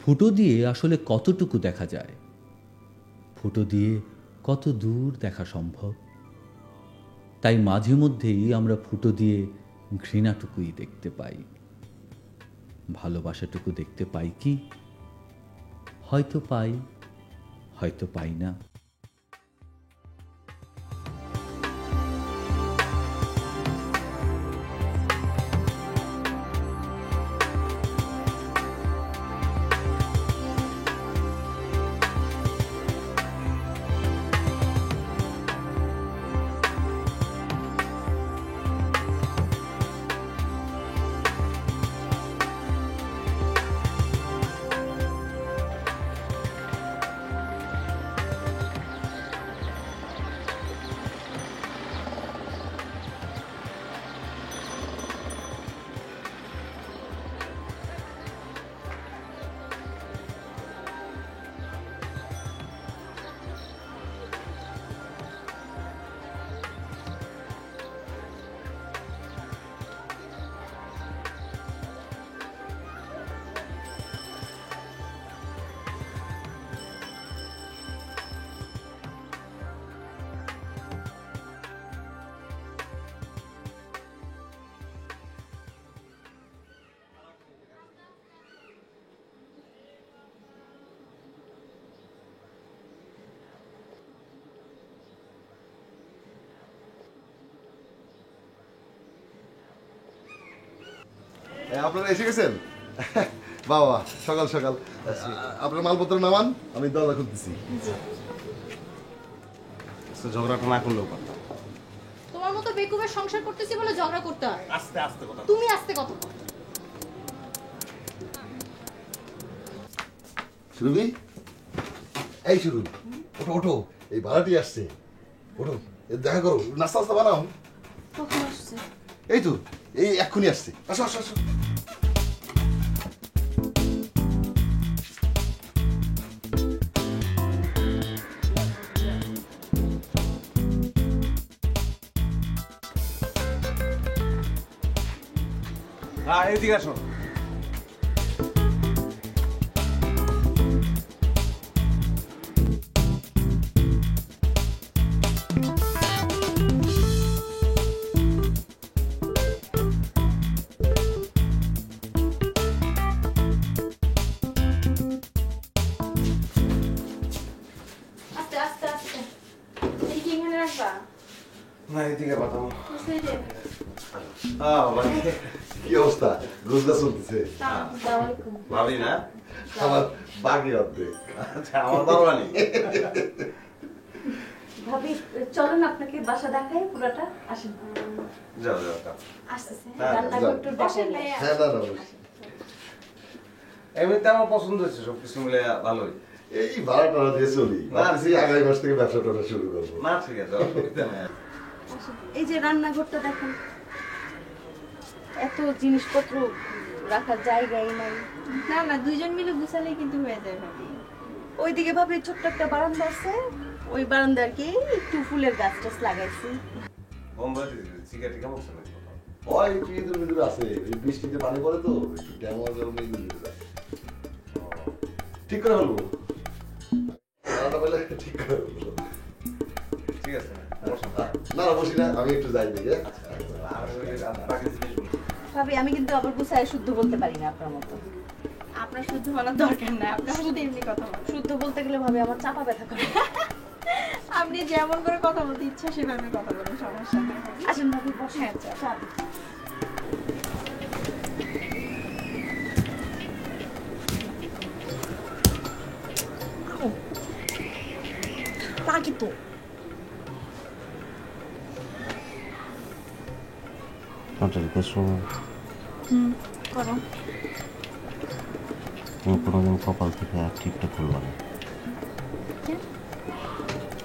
ফুটো দিয়ে আসলে কতটুকু দেখা যায়, ফুটো দিয়ে কত দূর দেখা সম্ভব। তাই মাঝে মধ্যেই আমরা ফুটো দিয়ে ঘৃণাটুকুই দেখতে পাই। ভালোবাসাটুকু দেখতে পাই কি? হয়তো পাই, হয়তো পাই না। আপনারা এসে গেছেন? বাবা সকাল সকাল আপনার মালপত্র নামান, আমি দরজা খুলতেছি। ঝগড়াটা না করলেও পারতাম। তোমার মতো বেকুবের সংসার করতেছি বলে ঝগড়া করতে হয়। আস্তে আস্তে কথা। তুমি আস্তে কথা বলো। সুরভি, এই শুরু, ওঠো ওঠো, এই ভাড়াটি আসছে, ওঠো দেখা করো, নাস্তা নাস্তা বানাও। কখন আসছে? এই তো এই এক্ষুনি আসছে, আসো আসো আসো। হ্যাঁ এদিকে আসো। আস্তে আস্তে আস্তে। এদিকে এখানে রাখবা। না এদিকে পাঠাবো। কি অবস্থা? রোজগার চলতেছে? আসসালামু আলাইকুম। ভাবি না? আমার বাকি অর্ধেক। আচ্ছা আমার বাবা নেই। ভাবি চলো না আপনাকে বাসা দেখাই পুরাটা। আসেন। যাও যাও যাও। আসতেছে হ্যাঁ, রান্নাঘর একটু বসেন দেখাই। ভাইয়া। হ্যাঁ না না বস। এমনিতে আমার পছন্দ হয়েছে, সবকিছু মিলে ভালোই। এই ভাড়াটা দিয়ে চলি, ভাবছি আগামী মাস থেকে ব্যবসা টবসা শুরু করবো। না ঠিক আছে, অসুবিধা নেই। আসেন। এই যে রান্নাঘরটা দেখেন, এত জিনিসপত্র রাখার জায়গাই নাই। না না, দুইজন মিলে গুছালেই কিন্তু হয়ে যায় ভাবি। ওইদিকে ভাবি ছোট্ট একটা বারান্দা আছে, ওই বারান্দা আর কি একটু ফুলের গাছ টাছ লাগাইছি। বোম্বাই সিগারেট কেমন চলে? ওই একটু ইঁদুর মিঁদুর আছে, এই বৃষ্টিতে পানি পড়ে তো একটু ড্যামো গরম ইঁদুর মিঁদুর আছে। ঠিক করে বলবো, ভাড়াটা পেলে ঠিক করে বলবো। ঠিক আছে না? না না বসি না, আমি একটু যাই দিকে। আর ওই বাকি জিনিসগুলো ভাবি আমি কিন্তু আবার গুছায় শুদ্ধ বলতে পারি না আপনার মতো। আপনার শুদ্ধ বলার দরকার নাই, আপনার শুধু এমনি কথা বলেন। শুদ্ধ বলতে গেলে ভাবি আমার চাপা ব্যথা করে। আপনি যেমন করে কথা বলতে ইচ্ছা সেভাবে কথা বলেন, সমস্যা নেই। আসেন ভাবি বসেন। হ্যাঁ, চল। চল। লাগে তো। করো। তুমি কোনোদিন কপাল থেকে আর টিপটা খুলবা না।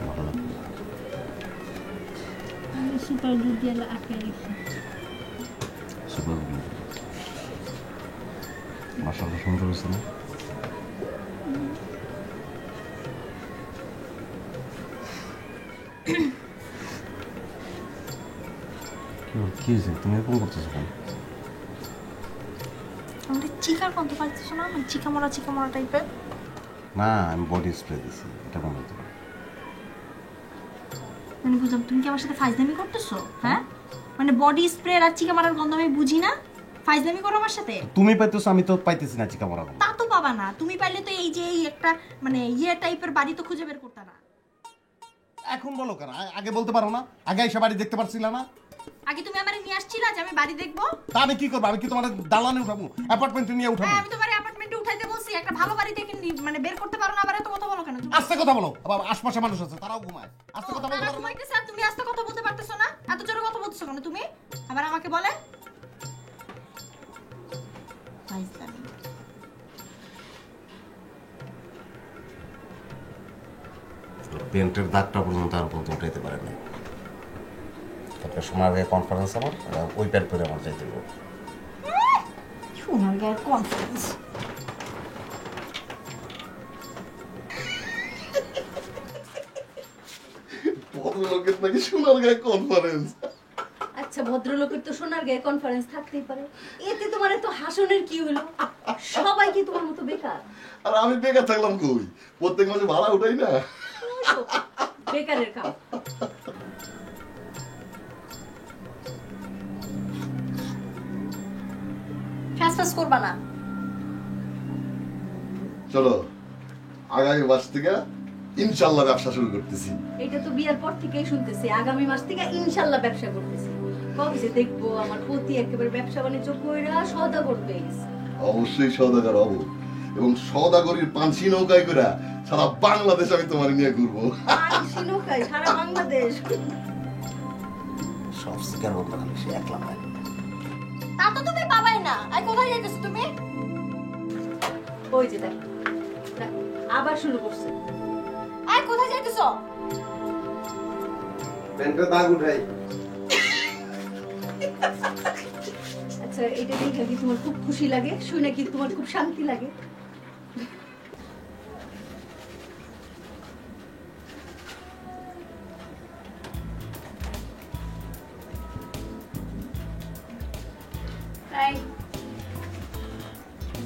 ভালো লাগবে। সুপার গ্লু দিয়ে আটকে রেখে। Super glue. মাশাআল্লাহ সুন্দর হয়েছে না? কি হয়েছে? তুমি এরকম করতেছো কেন? আমাদের ঝিঙ্কার গন্ধ পাইতেছো না, মানে চিকামরা টাইপের? না, আমি বডি স্প্রে দিছি, এটা মনে হতে পারে। মানে বুঝলাম, তুমি কি আমার সাথে ফাইজলামি করতেছো? হ্যাঁ, মানে বডি স্প্রে আর চিকামারার গন্ধ আমি বুঝি না, ফাইজলামি করো আমার সাথে? তুমি পাইতেছো, আমি তো পাইতেছি না চিকা মরা গন্ধ। তা তো পাবা না, তুমি পাইলে তো এই যে এই একটা মানে টাইপের বাড়ি তো খুঁজে বের করতে না। এখন বলো কেন? আগে বলতে পারো না? আগে এসে বাড়ি দেখতে পারছিলা না? আগে তুমি আমারে নিয়ে আসছিলা যে আমি বাড়ি দেখবো? তা আমি কি করবো? আমি কি তোমার দালানে উঠাবো, অ্যাপার্টমেন্টে নিয়ে উঠাবো? হ্যাঁ, আমি তোমার অ্যাপার্টমেন্টে উঠাইতে বলছি, একটা ভালো বাড়ি দেখে মানে বের করতে পারো না, আবার এত কথা বলো কেন তুমি? আস্তে কথা বলো, আবার আশপাশে মানুষ আছে, তারাও ঘুমায়। আস্তে কথা বলতে তারা পারো না? ঘুমাইতেছে আর তুমি আস্তে কথা বলতে পারতেছো না? এত জোরে কথা বলতেছো কেন তুমি? আবার আমাকে বলে ফাইজলামি। পেন্টের দাগটা পর্যন্ত আর বলতে উঠাইতে পারে না। তারপরে সোনার গায়ে কনফারেন্স আমার, ওই প্যান্ট পরে আমার যাইতে হবে। সোনার গায়ের কনফারেন্স? ভদ্রলোকের নাকি সোনার গায়ে কনফারেন্স। আচ্ছা, ভদ্রলোকের তো সোনার গায়ে কনফারেন্স থাকতেই পারে, এতে তোমার এত হাসনের কি হলো? সবাই কি তোমার মতো বেকার? আর আমি বেকার থাকলাম কই? প্রত্যেক মাসে ভাড়া উঠাই না। বেকারের কাম। ফ্যাস করবা না। চলো আগামী মাস থেকে ইনশাল্লাহ ব্যবসা শুরু করতেছি। এটা তো বিয়ার পর থেকেই শুনতেছি, আগামী মাস থেকে ইনশাল্লাহ ব্যবসা করতেছি। কবে দেখবো আমার পতি একেবারে ব্যবসা বাণিজ্য কইরা সওদাগর হয়ে গেছে। অবশ্যই সওদাগর হব, এবং সওদাগরির পাঁচি নৌকায় করে সারা বাংলাদেশ আমি তোমার নিয়ে ঘুরবো। পাঁচি নৌকায় সারা বাংলাদেশ? সব শিকার বলতে খালি সে একলা পায়। তা তো তুমি পাবাই না। আর কোথায় যাইতেছো তুমি? ওই যে দেখ, আবার শুরু করছে। আর কোথায় যাইতেছো? প্যান্টের দাগ উঠাই। আচ্ছা, এটা দেখে কি তোমার খুব খুশি লাগে? শুনে কি তোমার খুব শান্তি লাগে? তাই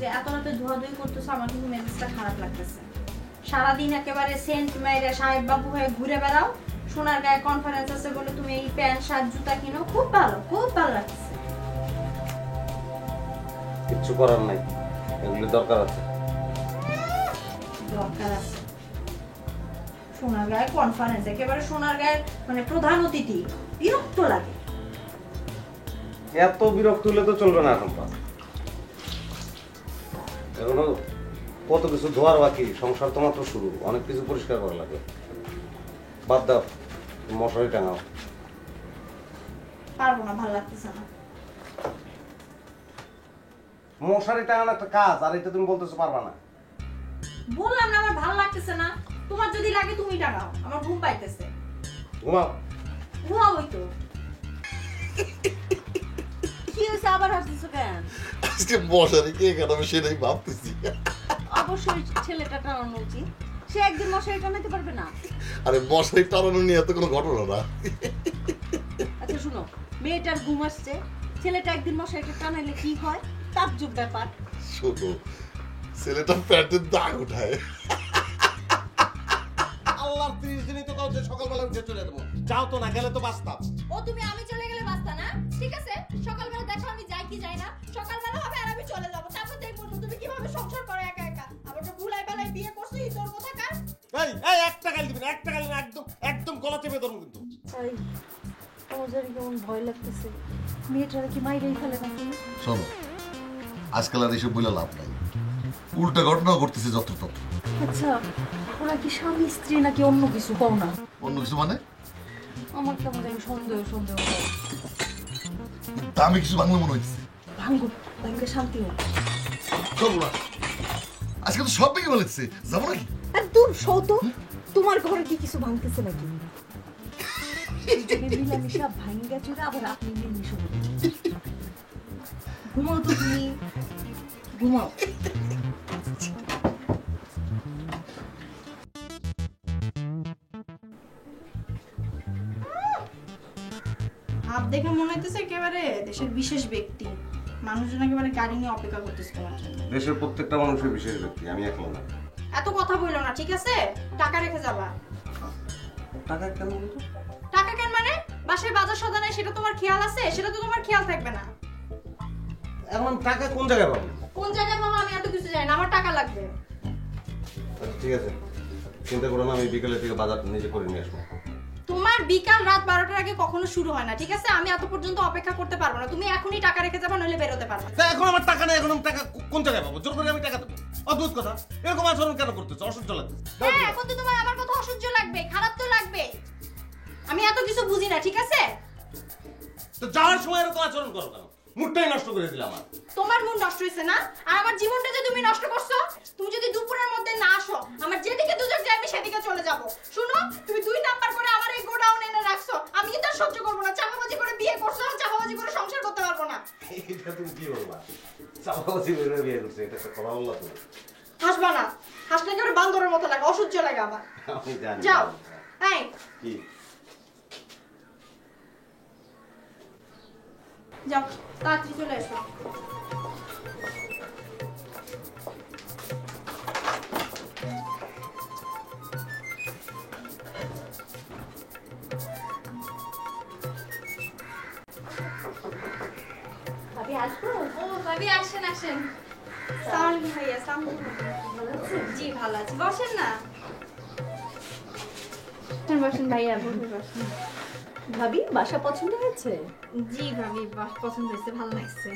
যে এত রাতে ধোয়াধুয়ি করতেছো, আমার কিন্তু মেজাজটা খারাপ লাগতেছে। সারাদিন একেবারে সেন্ট মেরে সাহেব বাবু হয়ে ঘুরে বেড়াও, সোনার গায়ে কনফারেন্স আছে বলে তুমি এই প্যান্ট শার্ট জুতা কিনো, খুব ভালো লাগছে। কিচ্ছু করার নাই, এগুলি দরকার আছে। দরকার আছে? সোনার গায়ে কনফারেন্স, একেবারে সোনার গায়ের মানে প্রধান অতিথি, বিরক্ত লাগে। এত বিরক্ত হলে তো চলবে না। এখন এখনো কত কিছু ধোয়ার বাকি, সংসার তো মাত্র শুরু, অনেক কিছু পরিষ্কার করা লাগে। বাদ দাও, মশারি টাঙাও। পারবো না, ভালো লাগতেছে না। মশারি টাঙানো একটা কাজ, আর এটা তুমি বলতেছো পারবা না। বললাম না আমার ভালো লাগতেছে না। তোমার যদি লাগে তুমি টাঙাও, আমার ঘুম পাইতেছে। ঘুমাও। ঘুমাবোই তো। কি হয়েছে, আবার হাসতেছো কেন? আজকে মশারি কে কাটাবে সেটাই ভাবতেছি। অবশ্যই ছেলেটা টানানো উচিত, সে একদিন মশারি টানাতে পারবে না। আরে মশারি টানানো নিয়ে এত কোনো ঘটনা না। আচ্ছা শুনো, মেয়েটার ঘুম আসছে, ছেলেটা একদিন মশারিটা টানাইলে কি হয়? তাজ্জব ব্যাপার। শোনো, ছেলেটা প্যান্টের দাগ উঠায়। আল্লাহর 30 দিনই তো কাউকে সকালবেলা উঠে চলে যাবো। যাও তো না, গেলে তো বাঁচতাম। ও তুমি আমি চলে গেলে বাস্তা না? ঠিক আছে, সকালবেলা দেখো আমি যাই কি যাই না। সকালবেলা হবে আর আমি চলে যাবো, তারপর দেখবো তুমি কিভাবে সংসার করো একা একা। আবার তো ভুলাই বেলায় বিয়ে করছো, এই তোর কথা কার? এই একটা গালি দিবেন, একটা গালি না, একদম গলা চেপে ধরুন কিন্তু। তাই আমার জানি কেমন ভয় লাগতেছে, মেয়েটারা কি মাইরেই ফেলে নাকি? শোনো, আজকাল আর এসব বলে লাভ নাই, উল্টা ঘটনাও ঘটতেছে যত তত। আচ্ছা, ওরা কি স্বামী স্ত্রী নাকি অন্য কিছু? কও না। অন্য কিছু মানে? আমার কেমন জানি সন্দেহ হয়। দামি কিছু বাংলা মনে হচ্ছে। ভাঙ্গো, ভাঙ্গে শান্তি হোক। চলো না, আজকে তো সব ভেঙে বলেছে, যাবো নাকি? আর দূর সৌত, তোমার ঘরে কি কিছু ভাঙতেছে নাকি? মিলামিশা ভাঙ্গা চুরা আবার আপনি মিলামিশা ঘুমাও তো তুমি, ঘুমাও। ভাব দেখে মনে হইতেছে একেবারে দেশের বিশেষ ব্যক্তি, মানুষজন একেবারে গাড়ি নিয়ে অপেক্ষা করতেছে তোমার জন্য। দেশের প্রত্যেকটা মানুষের বিশেষ ব্যক্তি, আমি একলা না। এত কথা বললো না, ঠিক আছে? টাকা রেখে যাবা। টাকা কেন বলতো? টাকা কেন মানে? বাসায় বাজার সদা নাই, সেটা তোমার খেয়াল আছে? সেটা তো তোমার খেয়াল থাকবে না। এখন টাকা কোন জায়গায় পাবো? কোন জায়গায় বাবা আমি এত কিছু জানি না, আমার টাকা লাগবে। আচ্ছা ঠিক আছে, চিন্তা করো না, আমি বিকেলে থেকে বাজার নিজে করে নিয়ে আসবো। তোমার বিকাল রাত 12টার আগে কখনো শুরু হয় না, ঠিক আছে? আমি এত পর্যন্ত অপেক্ষা করতে পারবো না। তুমি এখনই টাকা রেখে যাবা, নইলে বেরোতে পারবে না। তা এখন আমার টাকা নেই, এখন আমি টাকা কোন জায়গায় পাবো? জোর করে আমি টাকা দেবো? অদ্ভুত কথা, এরকম আচরণ কেন করতেছো? অসহ্য লাগতেছে। হ্যাঁ, এখন তো তোমার আমার কথা অসহ্য লাগবে, খারাপ তো লাগবে। আমি এত কিছু বুঝি না, ঠিক আছে? তো যাওয়ার সময় এরকম আচরণ করো কেন? মুডটাই নষ্ট করে দিলে আমার। তোমার মুড নষ্ট হয়েছে না? আর আমার জীবনটা যে তুমি নষ্ট করছো। তুমি যদি দুপুরের মধ্যে না আসো, আমার যেদিকে দুজক যায় আমি সেদিকে চলে যাব। শুনো, তুমি 2 নাম্বার করে আমার এই গোডাউন এনে রাখছো, আমি কিন্তু আর সহ্য করবো না। চাপাবাজি করে বিয়ে করছো, আর চাপাবাজি করে সংসার করতে পারবো না। এটা তুমি কি বলবা? চাপাবাজি করে বিয়ে করছে, এটা একটা কথা বললা তুমি? হাসবা না, হাসলে করে বান্দরের মতো লাগে, অসহ্য লাগে আমার। আমি জানি। যাও। এই কি? যাও, তাড়াতাড়ি চলে এসো। ভাবি আসবো? ও ভাবি আসেন আসেন। সালাম ভাইয়া, সালাম। ভালো আছেন? জি ভালো আছি, বসেন না। বসেন ভাইয়া, বসেন। ভাবি বাসা পছন্দ হয়েছে? জি ভাবি, পছন্দ হয়েছে, ভালো লাগছে।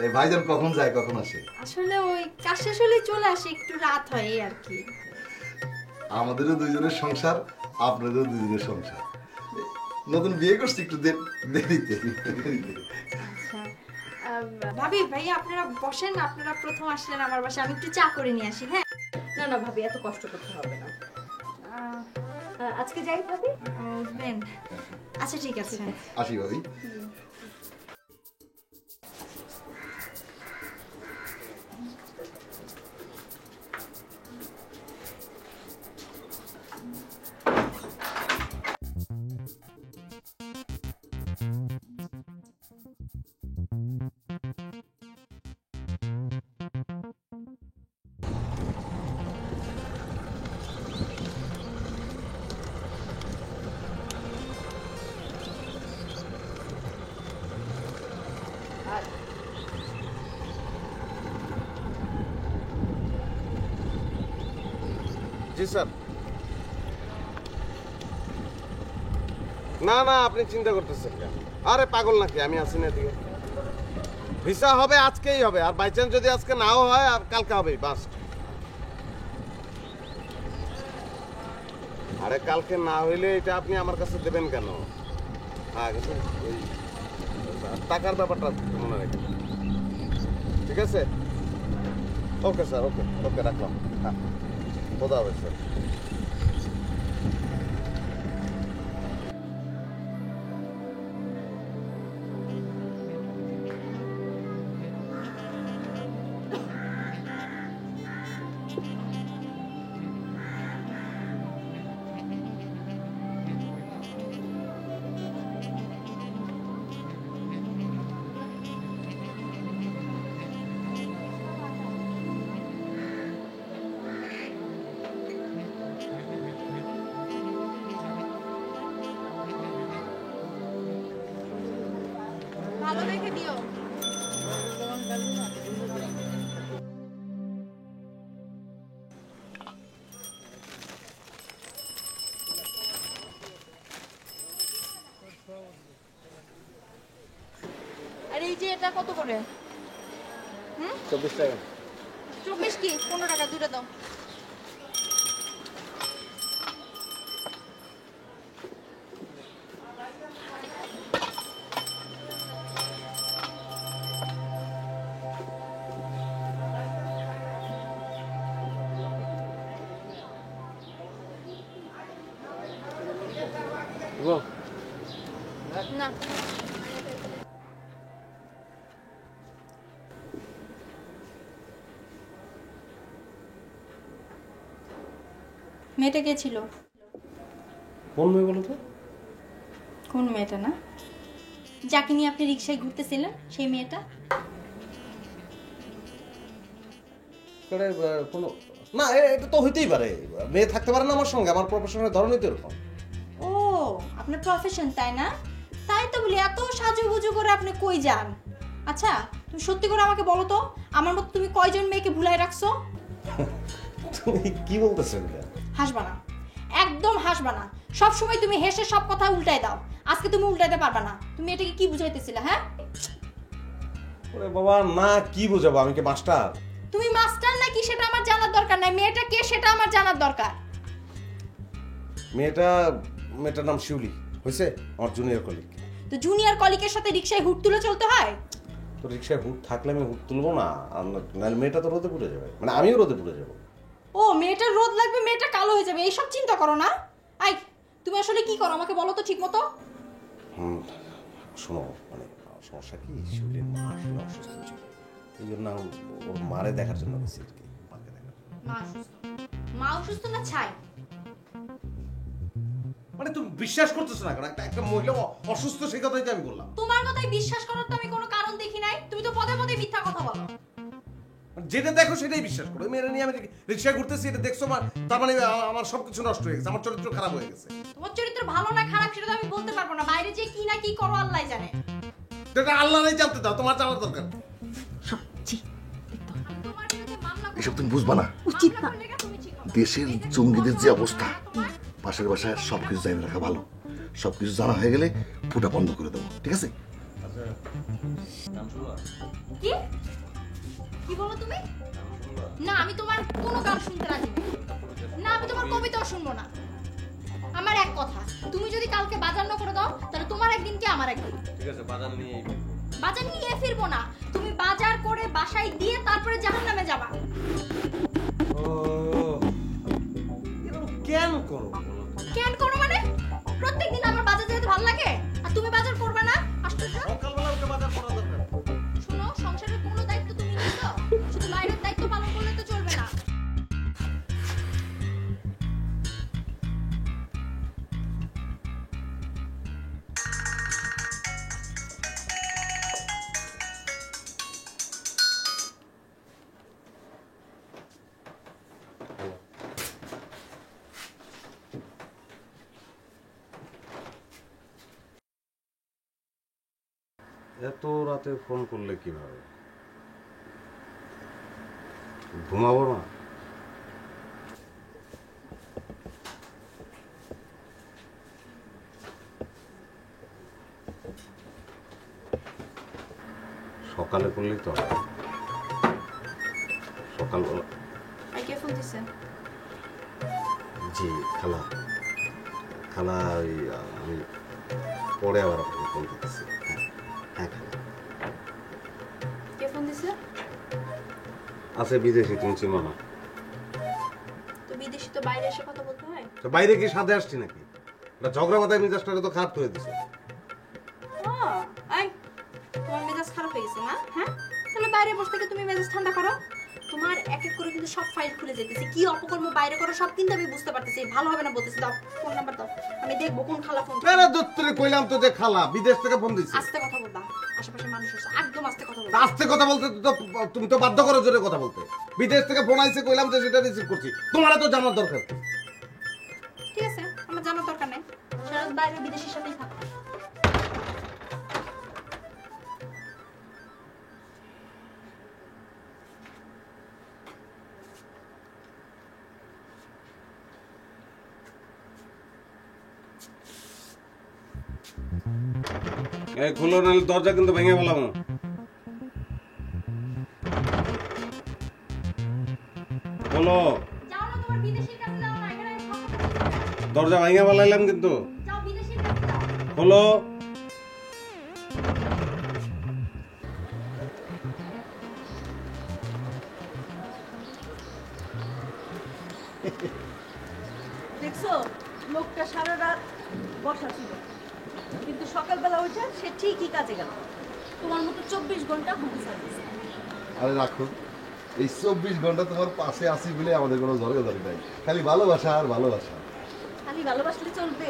এই ভাইজান কখন যায় কখন আসে? আসলে ওই কাজ শেষ হলেই চলে আসে, একটু রাত হয় এই আর কি। আমাদেরও দুইজনের সংসার, আপনাদেরও দুইজনের সংসার। নতুন বিয়ে করছি, একটু দেরিতে। আচ্ছা ভাবি, ভাইয়া আপনারা বসেন, আপনারা প্রথম আসলেন আমার বাসায়, আমি একটু চা করে নিয়ে আসি। হ্যাঁ না না ভাবি, এত কষ্ট করতে হবে না। আজকে যাই ভাবি? উঠবেন? আচ্ছা ঠিক আছে। আসি ভাবি। জি স্যার। না না, আপনি চিন্তা করতেছেন কেন? আরে পাগল নাকি, আমি আছি না এদিকে। ভিসা হবে, আজকেই হবে, আর বাই চান্স যদি আজকে নাও হয়, আর কালকে হবে বাস। আরে কালকে না হইলে এটা আপনি আমার কাছে দেবেন কেন? হ্যাঁ, কিন্তু ওই টাকার ব্যাপারটা মনে রাখেন, ঠিক আছে? ওকে স্যার, ওকে ওকে, রাখলাম। হ্যাঁ, খোদা হবে স্যার। ভালো দেখে দিও। আর এই যে এটা কত করে? 24 টাকা। 24 কি 15 টাকা, দুটো দাও। না মেয়েটা কে ছিল? কোন মেয়ে বলো তো? কোন মেয়েটা? না যাকে নিয়ে আপনি রিক্সায় ঘুরতেছিলেন সেই মেয়েটা? কোনো না, এটা তো হইতেই পারে, মেয়ে থাকতে পারে না আমার সঙ্গে, আমার প্রফেশনের ধরনই তো এরকম। ও আপনার প্রফেশন তাই না? তাই তো বলি এত সাজুগুজু করে আপনি কই যান? আচ্ছা তুমি সত্যি করে আমাকে বলো তো, আমার মতো তুমি কয়জন মেয়েকে ভুলাই রাখছো? তুমি কি বলতেছো? হাসবা না, একদম হাসবা না। সব সময় তুমি হেসে সব কথা উল্টাই দাও, আজকে তুমি উল্টাইতে পারবা না। তুমি এটাকে কি বুঝাইতেছিলে? হ্যাঁ ওরে বাবা না, কি বুঝাবো, আমি কি মাস্টার? তুমি মাস্টার নাকি সেটা আমার জানার দরকার নাই, মেয়েটা কে সেটা আমার জানার দরকার। মেয়েটার নাম শিউলি, হয়েছে আমার জুনিয়র কলিগ। তো জুনিয়র কলিগের সাথে রিক্সায় হুট তুলে চলতে হয়? তো রিক্সায় হুট থাকলে আমি হুট তুলবো না, নাহলে মেয়েটা তো রোদে পুড়ে যাবে, মানে আমিও রোদে পুড়ে যাবো। ও মেয়েটার রোদ লাগবে, মেয়েটা কালো হয়ে যাবে, এইসব চিন্তা করো না। আই তুমি আসলে কি করো আমাকে বলো তো ঠিক মতো। শোনো, মানে সমস্যা কি, শিউলির মা আসলে অসুস্থ ছিল, এই জন্য ওর মারে দেখার জন্য গেছি আর কি। মাকে দেখার জন্য। মা অসুস্থ না ছাই? মানে তুমি বিশ্বাস করতেছ না, কারণ একটা মহিলা অসুস্থ সেই কথাই তো আমি বললাম। তোমার কথাই বিশ্বাস করার তো আমি কোনো কারণ দেখি নাই, তুমি তো পদে পদে মিথ্যা কথা বলো। যেটা দেখো সেটাই বিশ্বাস করো। মেয়েরা নিয়ে আমি রিক্সায় ঘুরতেছি, এটা দেখছো, তার মানে আমার সবকিছু নষ্ট হয়ে গেছে, আমার চরিত্র খারাপ হয়ে গেছে। তোমার চরিত্র ভালো না খারাপ সেটা তো আমি বলতে পারবো না, বাইরে যে কি না কি করো আল্লাহই জানে। এটা আল্লাহ নাই জানতে দাও, তোমার জানার দরকার। তোমার বিরুদ্ধে মামলা এসব তুমি বুঝবা না। উচিত না। তুমি ঠিক হবে। দেশের জঙ্গিদের যে অবস্থা, পাশের বাসায় সবকিছু জানিয়ে রাখা ভালো। সবকিছু জানা হয়ে গেলে ফুটা বন্ধ করে দেবো, ঠিক আছে? কি কি বলো তুমি? না আমি তোমার কোনো গান শুনতে রাজি না। না আমি তোমার কবিতাও শুনবো না। আমার এক কথা, তুমি যদি কালকে বাজার না করে দাও তাহলে তোমার একদিন কি আমার একদিন। ঠিক আছে, বাজার নিয়ে ফিরবো না, তুমি বাজার করে বাসায় দিয়ে তারপরে জাহান্নামে যাবা। কেন করো? কেন করো মানে? প্রত্যেকদিন আমার বাজার যেতে ভালো লাগে আর তুমি বাজার করবে না? আশ্চর্য। সকালবেলা উঠে বাজার করা দরকার। শোনো, সংসারের কোনো দায়িত্ব তুমি নিছো, শুধু বাইরের দায়িত্ব পালন করলে তো চলবে না। এত রাতে ফোন করলে কিভাবে? ঘুমাবো না? সকালে করলেই তো হয়। সকালবেলা। কে ফোন দিছে? জি খালা, খালা ওই আমি পরে আবার আপনাকে ফোন দিতেছি। হ্যাঁ খালা। কে ফোন দিছে? আছে বিদেশি, তুমি চিনো না? তো বিদেশি তো বাইরে এসে কথা বলতে হয়। তো বাইরে কি সাথে আসছি নাকি? ঝগড়া বাধায় মেজাজটাকে তো খারাপ হয়ে দিছে। আই তোমার মেজাজ খারাপ হয়ে গেছে না? হ্যাঁ তাহলে বাইরে বসে থেকে তুমি মেজাজ ঠান্ডা করো। তোমার এক এক করে কিন্তু সব ফাইল খুলে যেতেছে, কি অপকর্ম বাইরে করো সব কিন্তু আমি বুঝতে পারতেছি। ভালো হবে না বলতেছি। দাও ফোন নাম্বার দাও, আমি দেখবো কোন খালা ফোন। আরে দত্তরে কইলাম তো যে খালা বিদেশ থেকে ফোন দিছে। আস্তে কথা বলবা, আশেপাশে মানুষ আছে, একদম আস্তে কথা বলবা। আস্তে কথা বলতে তো তুমি তো বাধ্য করো জোরে কথা বলতে। বিদেশ থেকে ফোন আইছে কইলাম যে সেটা রিসিভ করছি, তোমার তো জানার দরকার। ঠিক আছে আমার জানার দরকার নাই, সারা বাইরে বিদেশের সাথেই থাকো। এই খুলো, নাহলে দরজা কিন্তু ভেঙে ফেলাম। খোলো, যাও না, তোমার বিদেশির কাছে যাও না, এখানে দরজা ভেঙে ফেলাইলাম কিন্তু। যাও বিদেশির কাছে যাও। খোলো। দেখছো লোকটা সারা রাত বসা ছিল, কিন্তু সকালবেলা উঠে সে ঠিকই কাজে গেল। তোমার মতো 24 ঘন্টা হোম সার্ভিস। আরে রাখো, এই 24 ঘন্টা তোমার পাশে আসি বলে আমাদের কোনো ঝগড়াঝাটি নাই, খালি ভালোবাসা আর ভালোবাসা। খালি ভালোবাসলে চলবে?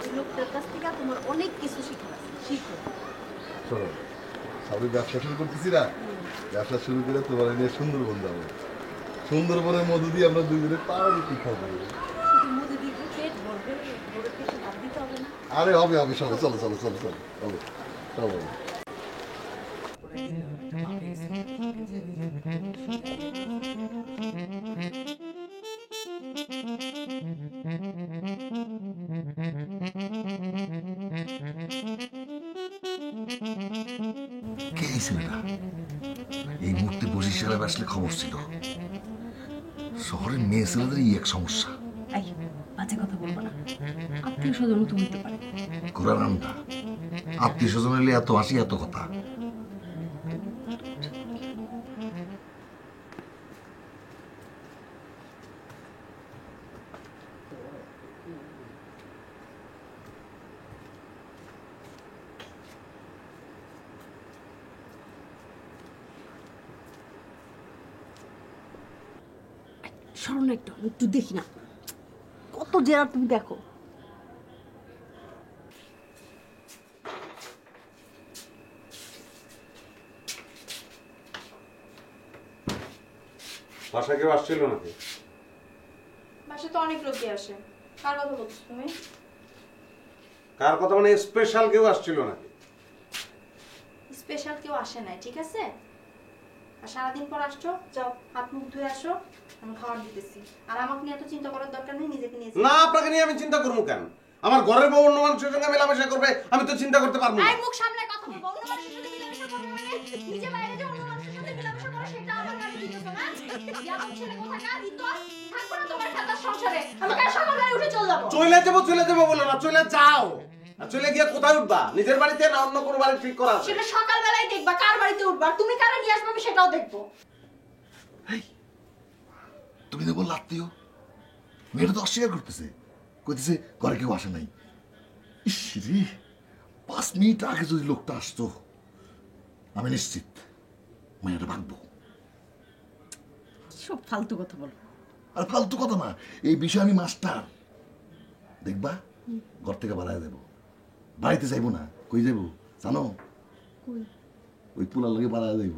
এই লোকটার কাছ থেকে তোমার অনেক কিছু শিখার আছে, শিখো। শোনো, সামনে ব্যবসা শুরু করতেছি না, ব্যবসা শুরু করে তোমার নিয়ে সুন্দরবন যাবো। সুন্দরবনের মধু দিয়ে আমরা দুজনে পাউরুটি খাবো। মুদি দিয়ে পেট ভরবে, ভরে পেটে ভাত দিতে হবে না। আরে হবে হবে, চলো চলো চলো চলো চলো হবে চলো। কে এই ছেলেটা? এই মুহূর্তে বসিশালে আসলে খবর ছিল। শহরের মেয়ে ছেলেদেরই এক সমস্যা। এই বাজে কথা বলবো না, আত্মীয় স্বজন তো হইতে পারে। ঘোরার নামটা আত্মীয় স্বজন এলে এত হাসি এত কথা। স্মরণ একটু একটু দেখি না, কত জেরা তুমি দেখো। বাসা কেউ আসছিল নাকি? বাসে তো অনেক লোকই আসে। কার কথা বলছো তুমি? কার কথা মানে স্পেশাল কেউ আসছিল নাকি? স্পেশাল কেউ আসে নাই, ঠিক আছে? আর সারাদিন পর আসছো, যাও হাত মুখ ধুয়ে আসো, আমি খাবার দিতেছি। আর আমাকে নিয়ে এত চিন্তা করার দরকার নেই, নিজেকে নিয়ে না, আপনাকে নিয়ে আমি চিন্তা করবো কেন? আমার ঘরের বউ অন্য মানুষের সঙ্গে মেলামেশা করবে, আমি তো চিন্তা করতে পারবো না। এই মুখ সামনে কথা বলবো। অন্য মানুষের সাথে মেলামেশা করবো মানে নিজে বাইরে যে অন্য মানুষের সাথে মেলামেশা করো সেটা আমার কাছে দিতেছো না। যেমন ছেলে কোথাকার ইতর থাকবো না তোমার খাতার সংসারে। আমি কাল সকালবেলায় উঠে চলে যাবো। চলে যাবো বলো না, চলে যাও। আর চলে গিয়ে কোথায় উঠবা? নিজের বাড়িতে না অন্য কোনো বাড়ি ঠিক করা আছে? সেটা সকালবেলায় দেখবা কার বাড়িতে উঠবা, আর তুমি কারা নিয়ে আসবে আমি সেটাও দেখবো। তুমি তো বললে আত্মীয়, মেয়েটা তো অস্বীকার করতেছে, কইতেছে ঘরে কেউ আসে নাই। ইস রে, 5 মিনিট আগে যদি লোকটা আসতো আমি নিশ্চিত মেয়েটা ভাগবো। সব ফালতু কথা বলো। আর ফালতু কথা না, এই বিষয়ে আমি মাস্টার। দেখবা ঘর থেকে বাড়ায় দেবো, বাড়িতে যাইবো না। কই যাইবো জানো? কই? ওই পোলার লগে বাড়ায় যাইব।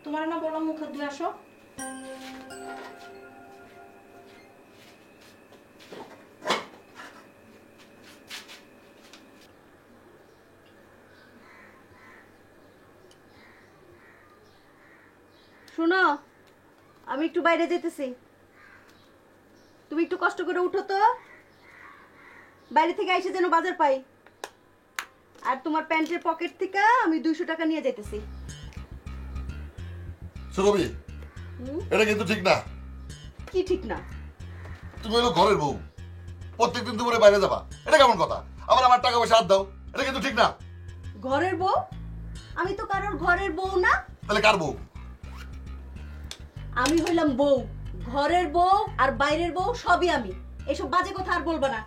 তোমার না বললাম মুখ হাত ধুয়ে আসো। শোনো, আমি একটু বাইরে যেতেছি, তুমি একটু কষ্ট করে উঠো তো, বাইরে থেকে এসে যেন বাজার পাই। আর তোমার প্যান্টের পকেট থেকে আমি 200 টাকা নিয়ে যেতেছি। সুরভি, এটা কিন্তু ঠিক না। কি ঠিক না? তুমি হলো ঘরের বউ, প্রত্যেকদিন দুপুরে বাইরে যাবা, এটা কেমন কথা? আবার আমার টাকা পয়সা হাত দাও, এটা কিন্তু ঠিক না। ঘরের বউ? আমি তো কারোর ঘরের বউ না। তাহলে কার বউ? আমি হইলাম বউ, ঘরের বউ আর বাইরের বউ সবই আমি। এসব বাজে কথা আর বলবা না।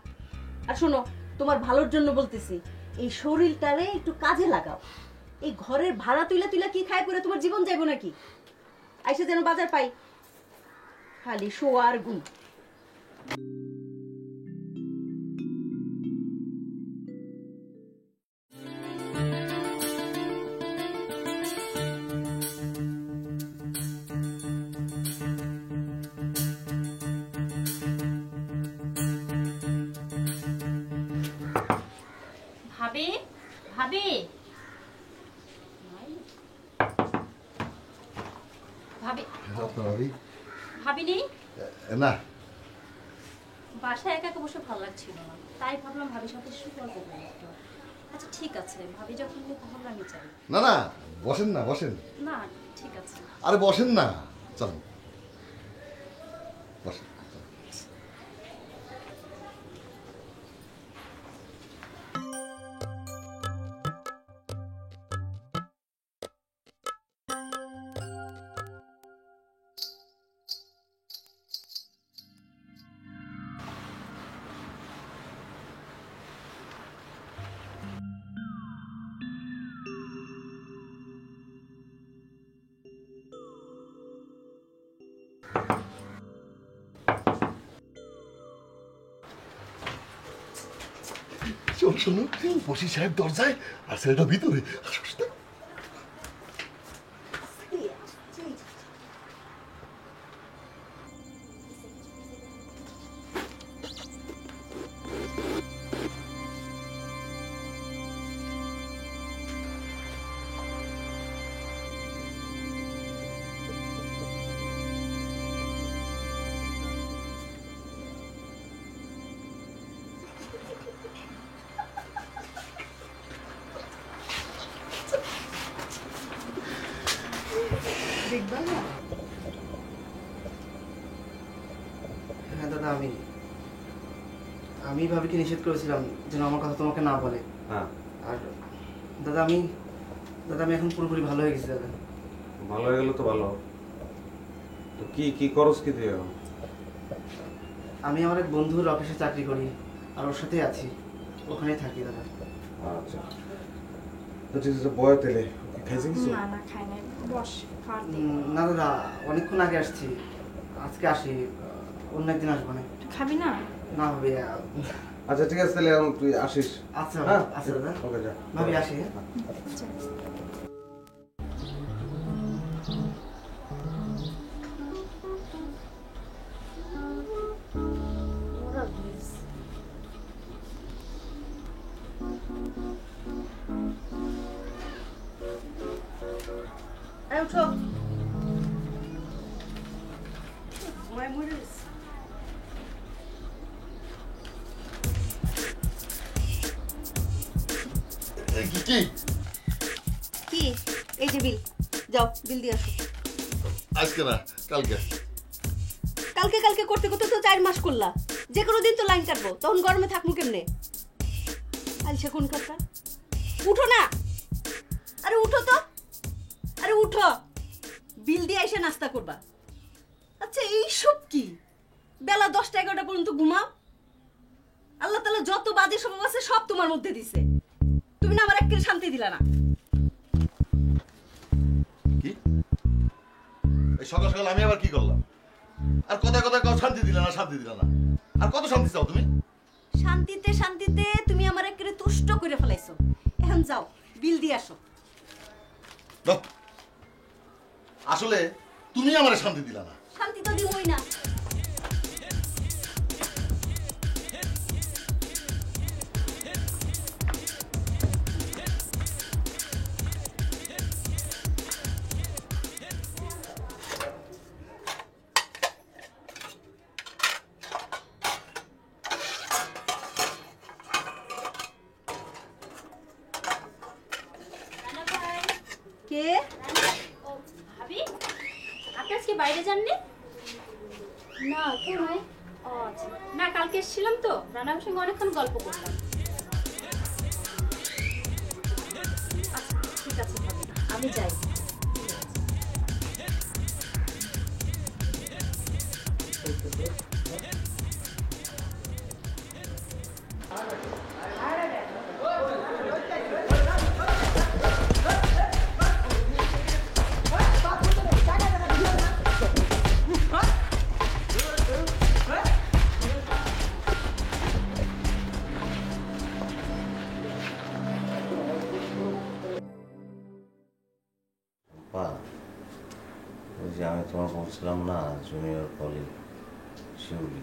আর শোনো, তোমার ভালোর জন্য বলতেছি, এই শরীরটারে একটু কাজে লাগাও। এই ঘরের ভাড়া তুইলা তুইলা কি খায় করে তোমার জীবন যাইব নাকি? আইসে যেন বাজার পাই, খালি শোয়া আর গুণ। ভাবি ভাবি ভাবি ভাবি ভাবি নেই না, বাসায় একা একা বসে ভালো লাগছিল না, তাই ভাবলাম ভাবির সাথে একটু গল্প করি একটু। আচ্ছা ঠিক আছে, ভাবি যখন নেই তাহলে আমি চাই। না না, বসেন না, বসেন। না ঠিক আছে। আরে বসেন না, চলেন বসেন। শোনো শোনো, বশির সাহেব দরজায় আর ছেলেটা ভিতরে। আসো, আসো। হ্যাঁ দাদা, আমি ভাবিকে নিষেধ করেছিলাম যেন আমার কথা তোমাকে না বলে। হ্যাঁ, আর দাদা আমি এখন পুরোপুরি ভালো হয়ে গেছি দাদা। ভালো হয়ে গেল তো ভালো। তো কি করস কি তুই এখন? আমি আমার এক বন্ধুর অফিসে চাকরি করি, আর ওর সাথেই আছি, ওখানেই থাকি দাদা। আচ্ছা, তো ঠিক আছে, বয় তেলে খাইছে কিছু? না না খাই নাই, বস খাওয়ার দে। না দাদা, অনেকক্ষণ আগে আসছি, আজকে আসি, অন্য একদিন আসবো না। খাবি না? না ভাবি। আচ্ছা ঠিক আছে, তাহলে এখন তুই আসিস। আচ্ছা হ্যাঁ আচ্ছা দাদা, ওকে, যা ভাবি আসি। আচ্ছা। এই উঠো। ঘুমায় মরে গেছে। কি কি কি? এই যে বিল, যাও বিল দিয়ে আসো। আজকে না, কালকে। কালকে কালকে করতে করতে তো 4 মাস করলা। যে কোনো দিন তো লাইন কাটবো, তখন গরমে থাকবো কেমনে? আলসে কোন কথা? উঠো না, আরে উঠো তো, আরে উঠো, বিল দিয়ে এসে নাস্তা করবা। আচ্ছা এইসব কি? বেলা 10টা 11টা পর্যন্ত ঘুমাও। আল্লাহ তাআলা যত বাজে স্বভাব আছে সব তোমার মধ্যে দিছে, তুমি না আমার একেবারে শান্তি দিলা না। কি এই সকাল সকাল আমি আবার কি করলাম? আর কথা কথা কাউ শান্তি দিলে না, শান্তি দিলে না। আর কত শান্তি চাও তুমি? শান্তিতে শান্তিতে তুমি আমার একেবারে তুষ্ট করে ফেলাইছো। এখন যাও বিল দিয়ে আসো। দাও। আসলে তুমি আমারে শান্তি দিলা না। শান্তি তো দিবই না। কে? ও ভাবি, আপনি আজকে বাইরে যাননি? না কেন? ও আচ্ছা, না কালকে এসেছিলাম তো, রানার সঙ্গে অনেকক্ষণ গল্প করলাম। আচ্ছা ঠিক আছে ভাবি, আমি যাই। বা ওই যে আমি তোমার বলছিলাম না, জুনিয়র কলেজ শিউলি,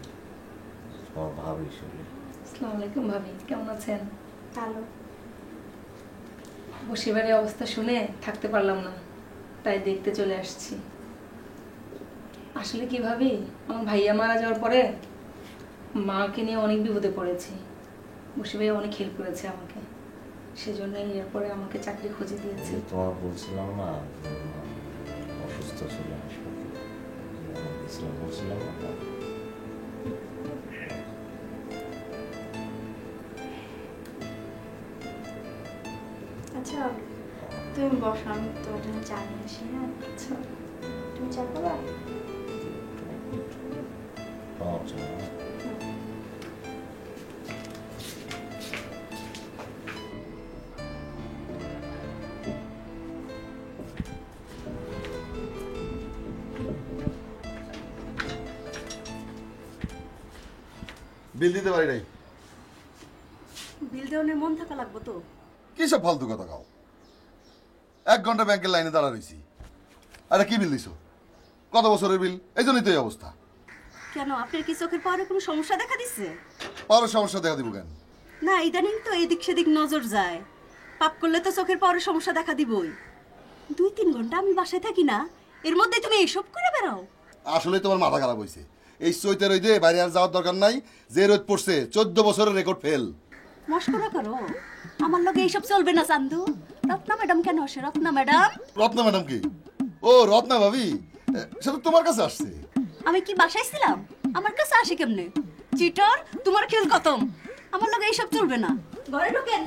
তোমার ভাবি শিউলি। আসসালামু আলাইকুম ভাবি, কেমন আছেন? ভালো। বসিবারের অবস্থা শুনে থাকতে পারলাম না, তাই দেখতে চলে আসছি। আসলে কি ভাবি, আমার ভাইয়া মারা যাওয়ার পরে মাকে নিয়ে অনেক বিপদে পড়েছি। বসি ভাইয়া অনেক হেল্প করেছে আমাকে, সেজন্যই এরপরে আমাকে চাকরি খুঁজে দিয়েছে। তোমার বলছিলাম না অসুস্থ ছিল, বলছিলাম না। আচ্ছা তুমি বসো, আমি তোমার জন্য চা নিয়ে আসি। হ্যাঁ আচ্ছা, তুমি চা খাবা? বিল দিতে পারি নাই। বিল দেওয়ানের মন থাকা লাগবো তো। কি সব ফালতু কথা কাও? 1 ঘন্টা ব্যাংকের লাইনে দাঁড়া রইছি। আরে কি বিল দিছো? কত বছরের বিল? এই জন্যই তো এই অবস্থা। কেন আপনার কি চোখের পাওয়ারে কোনো সমস্যা দেখা দিচ্ছে? পাওয়ারের সমস্যা দেখা দিব কেন? না ইদানিং তো এদিক সেদিক নজর যায়। পাপ করলে তো চোখের পাওয়ারে সমস্যা দেখা দিবই। 2-3 ঘন্টা আমি বাসায় থাকি না, এর মধ্যে তুমি এইসব করে বেড়াও। আসলে তোমার মাথা খারাপ হয়েছে। এই চৈতে রইদে বাইরে আর যাওয়ার দরকার নাই। যে রোদ পড়ছে 14 বছরের রেকর্ড ফেল। মস্করা করো, আমার লগে এইসব চলবে না চান্দু। রত্না ম্যাডাম কেন আসে? রত্না ম্যাডাম? রত্না ম্যাডাম কি? ও রত্না ভাবি, সেটা তোমার কাছে আসছে। আমি কি বাসায় ছিলাম? আমার কাছে আসে কেমনে? চিটার, তোমার খেল খতম। আমার লগে এইসব চলবে না। ঘরে ঢোকেন।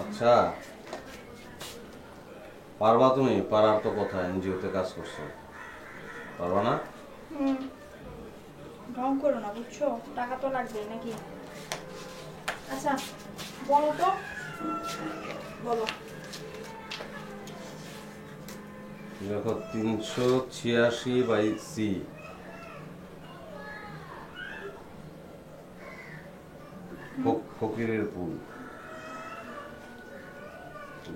আচ্ছা, পারবা তুমি? পারার তো কথা, এনজিওতে কাজ করছো, পারবা না? ঢং করো না, বুঝছো? টাকা তো লাগবে নাকি? আচ্ছা বলো তো, বলো। দেখো 386/C, ফকিরের পুল,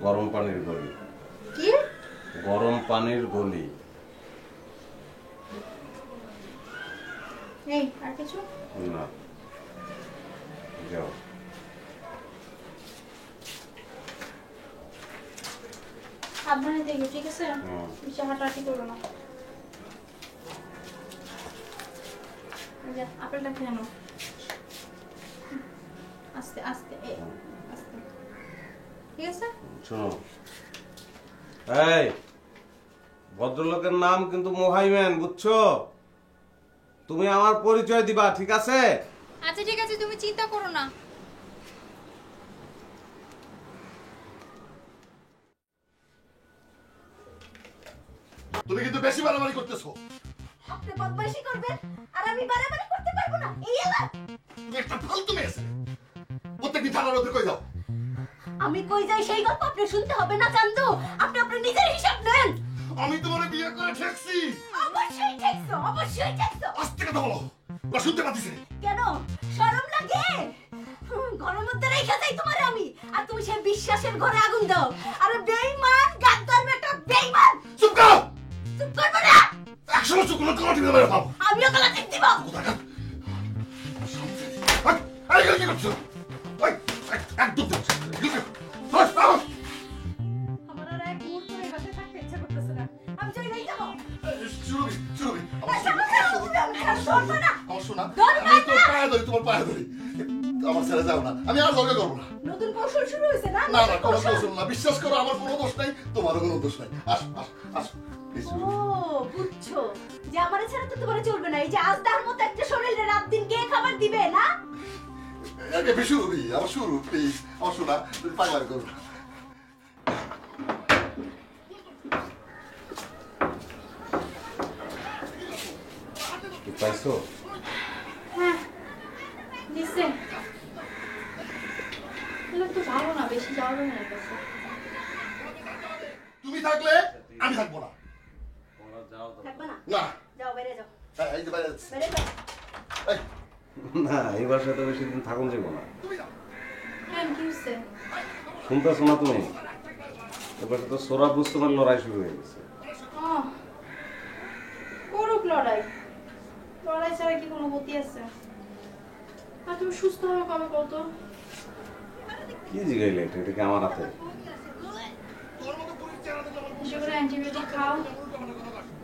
গরম পানির গলি। কি? গরম পানির গলি। এই আর কিছু না, যাও। সাবধানে দেখো, ঠিক আছে? বেশি হাঁটাহাঁটি করো না। এই যে আপেলটা খেয়ে নাও, আস্তে আস্তে, আস্তে, ঠিক আছে? শোনো, এই ভদ্রলোকের নাম কিন্তু মোহাইমেন, বুঝছো? তুমি আমার পরিচয় দিবা, ঠিক আছে? আচ্ছা ঠিক আছে, তুমি চিন্তা করো না। তুমি কিন্তু বেশি বাড়াবাড়ি করতেছো। আপনি বদমাইশি করবেন আর আমি বাড়াবাড়ি করতে পারবো না। এই এলা তুমি একটা ফালতু মেয়ে আছে। প্রত্যেকদিন থানার মধ্যে কই যাও? আমি কই যাই সেই গল্প আপনি শুনতে হবে না চান্দু। আপনি আপনার নিজের হিসাব নেন। আমি তোমারে বিয়ে করে ঠেকছি। অবশ্যই ঠেকছো, অবশ্যই ঠেকছো। আস্তে কথা বলো, ওরা শুনতে পাচ্ছি। কেন শরম লাগে? ঘরের মধ্যে রেখে যাই তোমারে আমি, আর তুমি সেই বিশ্বাসের ঘরে আগুন দাও। আরে বেঈমান, গাদ্দার বেটা, বেঈমান। চুপ করো। চুপ করবো না। 100 বছর কোনো তোমার টিভি মেরে পাবো। আমিও গলা টিপ দিব। আরে কি করছো? ওই একদম আমার আর এক মুহূর্ত এই বাসায় থাকতে ইচ্ছা করতেছে না। আমি চলেই যাবো। শুরুবি আমার শোনা, আমি তোর পায়ে ধরি, তোমার পায়ে ধরি। আমার ছেড়ে যাও না, আমি আর দরকার করবো না। নতুন কৌশল শুরু হয়েছে না? না না, কোনো কৌশল না। বিশ্বাস করো, আমার কোনো দোষ নাই, তোমারও কোনো দোষ নাই। আস আস আস। ও বুঝছো যে আমার ছাড়া তো তোমার চলবে না। এই যে আজদার মতো একটা শরীরে রাত দিন কে খাবার দিবে না? শুরুবি, আমার শুরু, প্লিজ। আমার শোনা, তুমি পাগলামি করো না। কি পাইছো? হ্যাঁ দিছে। এগুলো তো ভালো না, বেশি যাওয়ার না কাছে। তুমি থাকলে আমি থাকবো না। থাকবে না? না। যাও বাইরে যাও। এই যে বাইরে যাচ্ছি। বাইরে যাও। এই, না, এই বাসায় তো বেশি দিন থাকুন যাবো না। হ্যাঁ কি হচ্ছে? শুনতেছো না তুমি? এবার তো সোরাব রুস্তমের লড়াই শুরু হয়ে গেছে। করুক লড়াই, লড়াই ছাড়া কি কোনো গতি আছে? আর তুমি সুস্থ হবে কবে কত? কি জিগাইলে? এটা কি আমার হাতে? বেশি করে অ্যান্টিবায়োটিক খাও,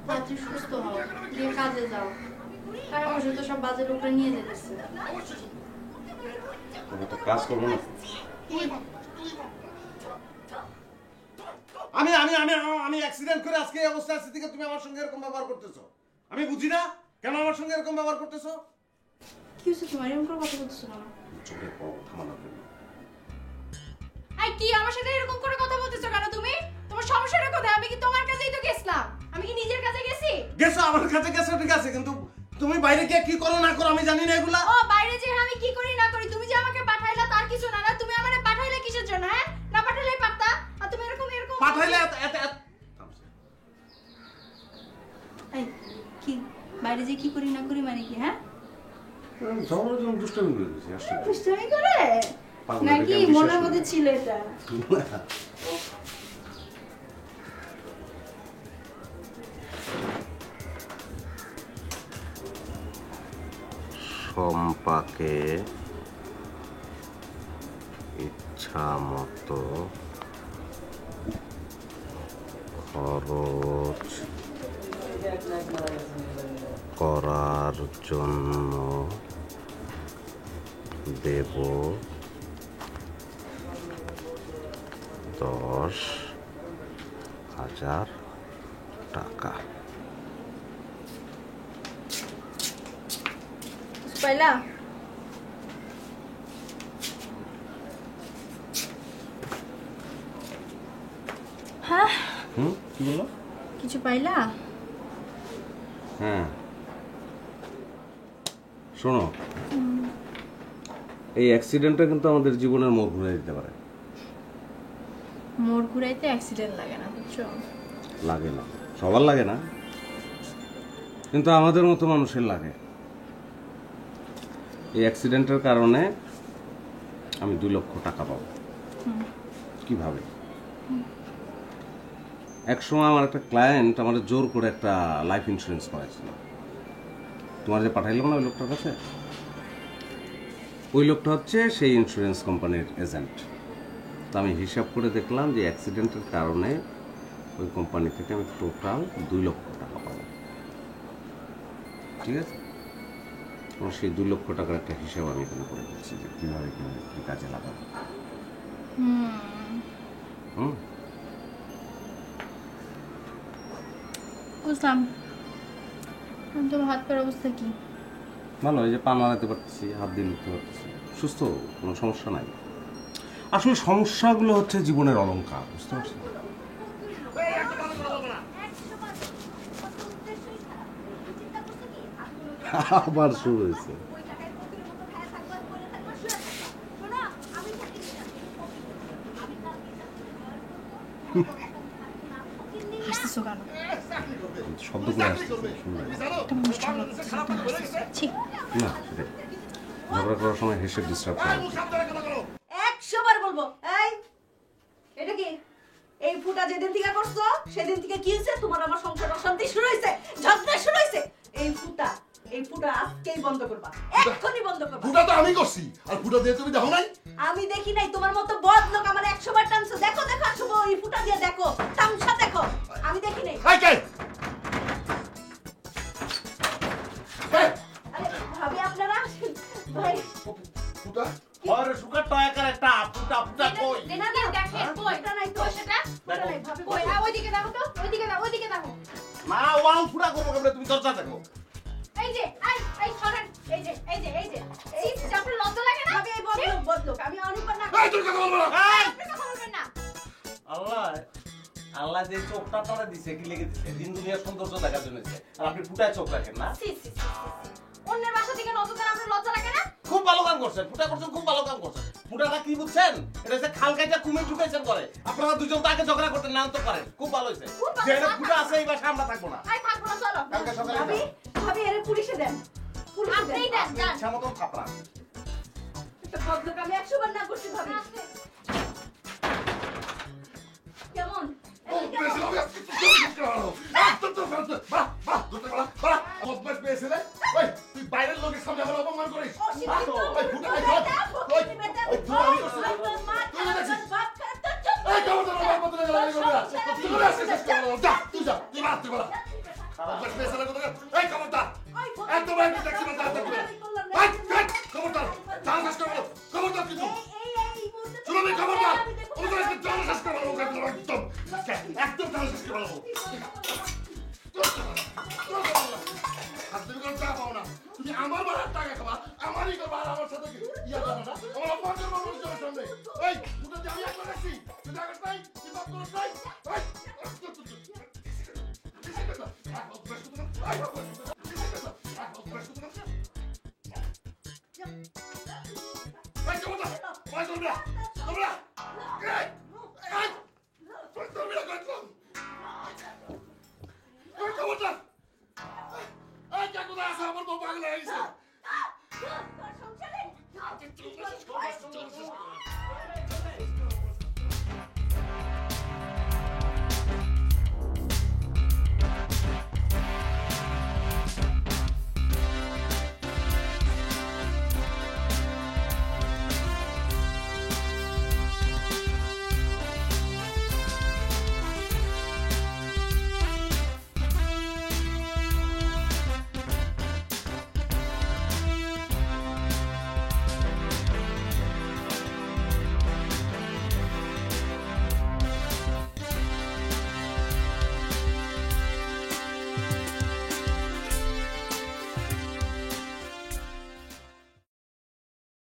রাত্রি সুস্থ হও, দিয়ে কাজে যাও। টাকা পয়সা তো সব বাজে লোকরা নিয়ে যেতেছে। তুমি একটা কাজ করবো না? আমি আমি আমি আমি অ্যাক্সিডেন্ট করে আজকে এই অবস্থায় আছি থেকে তুমি আমার সঙ্গে এরকম ব্যবহার করতেছো। আমি বুঝি না কেন আমার সঙ্গে এরকম ব্যবহার করতেছো। কি হচ্ছে তোমার? এরকম করে কথা বলতেছো না? চোখে থামানোর জন্য। আই কি আমার সাথে এরকম করে কথা বলতেছো কেন তুমি? তোমার সমস্যাটা কোথায়? আমি কি তোমার কাছেই তো গেছিলাম? আমি কি নিজের কাছে গেছি? গেছো আমার কাছে গেছো ঠিক আছে, কিন্তু তুমি বাইরে গিয়ে কি করো না করো আমি জানি না এগুলা। ও বাইরে যে আমি কি করি না করি, তুমি যে আমাকে পাঠাইলা তার কিছু না। না তুমি আমারে পাঠাইলা কিসের জন্য? হ্যাঁ, না পাঠাইলেই পারতা। আর তুমি এরকম পাঠাইলে এই কি বাইরে যে কি করি না করি মানে কি? হ্যাঁ, ঝগড়ার জন্য দুষ্টামি করে দিয়েছি আসলে। দুষ্টামি করে নাকি মনের মধ্যে ছিল এটা? সম্পাকে ইচ্ছা মতো খরচ করার জন্য দেব 10,000 টাকা। পাইলা? হ্যাঁ, কি বললো? কিছু পাইলা? হ্যাঁ শোনো, এই অ্যাক্সিডেন্টটা কিন্তু আমাদের জীবনের মোড় ঘুরে দিতে পারে। মোড় ঘুরাইতে অ্যাক্সিডেন্ট লাগে না, বুঝছো? লাগে না, সবার লাগে না, কিন্তু আমাদের মতো মানুষের লাগে। এই অ্যাক্সিডেন্টের কারণে আমি 2 লক্ষ টাকা পাবো। কিভাবে? একসময় আমার একটা ক্লায়েন্ট আমাদের জোর করে একটা লাইফ ইন্স্যুরেন্স করাইছিল। তোমার যে পাঠাইলাম না ওই লোকটার কাছে, ওই লোকটা হচ্ছে সেই ইন্স্যুরেন্স কোম্পানির এজেন্ট। তো আমি হিসাব করে দেখলাম যে অ্যাক্সিডেন্টের কারণে ওই কোম্পানি থেকে আমি টোটাল 2 লক্ষ টাকা পাবো। ঠিক আছে, এবং সেই 2 লক্ষ টাকার একটা হিসাব আমি এখানে করে দিচ্ছি যে কীভাবে কীভাবে কী কাজে লাগাবো। বুঝলাম। তোমার হাত পায়ের অবস্থা কি? ভালো, এই যে পা নাড়াতে পারতেছি, হাত দিয়ে লিখতে পারতেছি, সুস্থ, কোনো সমস্যা নাই। আসলে সমস্যাগুলো হচ্ছে জীবনের অলংকার, বুঝতে পারছি। আবার শুরু হয়েছে। হাসতেছো কেন? শব্দ করে আসছে না, সেটাই ঝগড়া করার সময় হেসে ডিস্টার্ব করা। 100 বার বলবো, এই এটা কি? এই ফুটা যেদিন থেকে করছো সেদিন থেকে কি হয়েছে? তোমার আমার সংসার অশান্তি শুরু হয়েছে, ঝগড়া শুরু হয়েছে। এই ফুটা আজকেই বন্ধ করবা, এক্ষুনি বন্ধ করবা। ফুটা তো আমি করছি, আর ফুটা দিয়ে তুমি দেখো নাই? আমি দেখি নাই, তোমার মতো বদ লোক আমার 100 বার টানছো। দেখো দেখো, আসো এই ফুটা দিয়ে দেখো, তামসা দেখো। আমি দেখি নাই। এই কে? আরে ভাবি আপনারা ভাই ফুটা আরে সুগার টয়াকার একটা ফুটা কই? না না দেখেন কই? ফুটা নাই তো, সেটা ফুটা নাই ভাবি। কই? ওইদিকে দেখো তো, ওইদিকে দেখো। না ওয়াল ফুটা করবো কেমনে? তুমি দরজা দেখো। এই যে এই সরেন, এই যে আপনার লজ্জা লাগে না? ভাবি এই বদ লোক আমি অনেকবার না। এই তুই কথা বলবো না। আপনি কথা বলবেন না। আল্লাহ যে চোখটা তোরা দিছে কি লেগে দিছে? দিন দুনিয়ার সৌন্দর্য দেখার জন্য দিছে, আর আপনি ফুটায় চোখ রাখেন না? অন্যের বাসা থেকে নজর দেন, আপনার লজ্জা লাগে না? খুব ভালো কাম করছেন, ফুটা করছেন, খুব ভালো কাম করছেন। ফুটাটা কি বুঝছেন? এটা হচ্ছে খাল কাইটা কুমির ঢুকাইছেন করে। আপনারা দুজন তো আগে ঝগড়া করতেন, না তো পারেন, খুব ভালো হয়েছে। যে এটা ফুটা আছে এই বাসা আমরা থাকবো না। আই থাকবো না, চলো। কালকে সকালে ভাবি এর পুলিশে দেন, পুলিশে দেন। আপনিই দেন, যান। ইচ্ছা মতন থাপড়া। একটা বদ লোক আমি 100 বার না করছি ভাবি। কেমন? পেয়েছিল আমি আজকে তো বদমাশ পেয়েছে রে। ওই তুই বাইরের লোকের সামনে আমার অপমান করিস। ওই ফুটা এই ধর। ওই তুই আমি করছি। তুই দেখছিস? এই কেমন তোর আমার মতো লাগে না। তুই করে আসছিস যা তুই যা তুই মার তুই বলা। বদমাশ পেয়েছে রে কোথায়? এই খবরদার। একদম একদম দেখছি না দাঁড়াতে পারে। এই খবরদার। জান শেষ করে বলো। খবরদার কিন্তু। শুনো নি খবরদার। ওদের কাছে জান শেষ করে বলো একদম। একদম জান শেষ করে বলো। তুমি আমার বাড়ার টাকা খাবা, আমারই করবা, আর আমার সাথে ইয়া করবা না। আমার অপমান করবা মানুষজনের সামনে। এই, তোদের যে আমি একবার রাখছি, তুই জায়গা নাই, তুই বাপ করস নাই।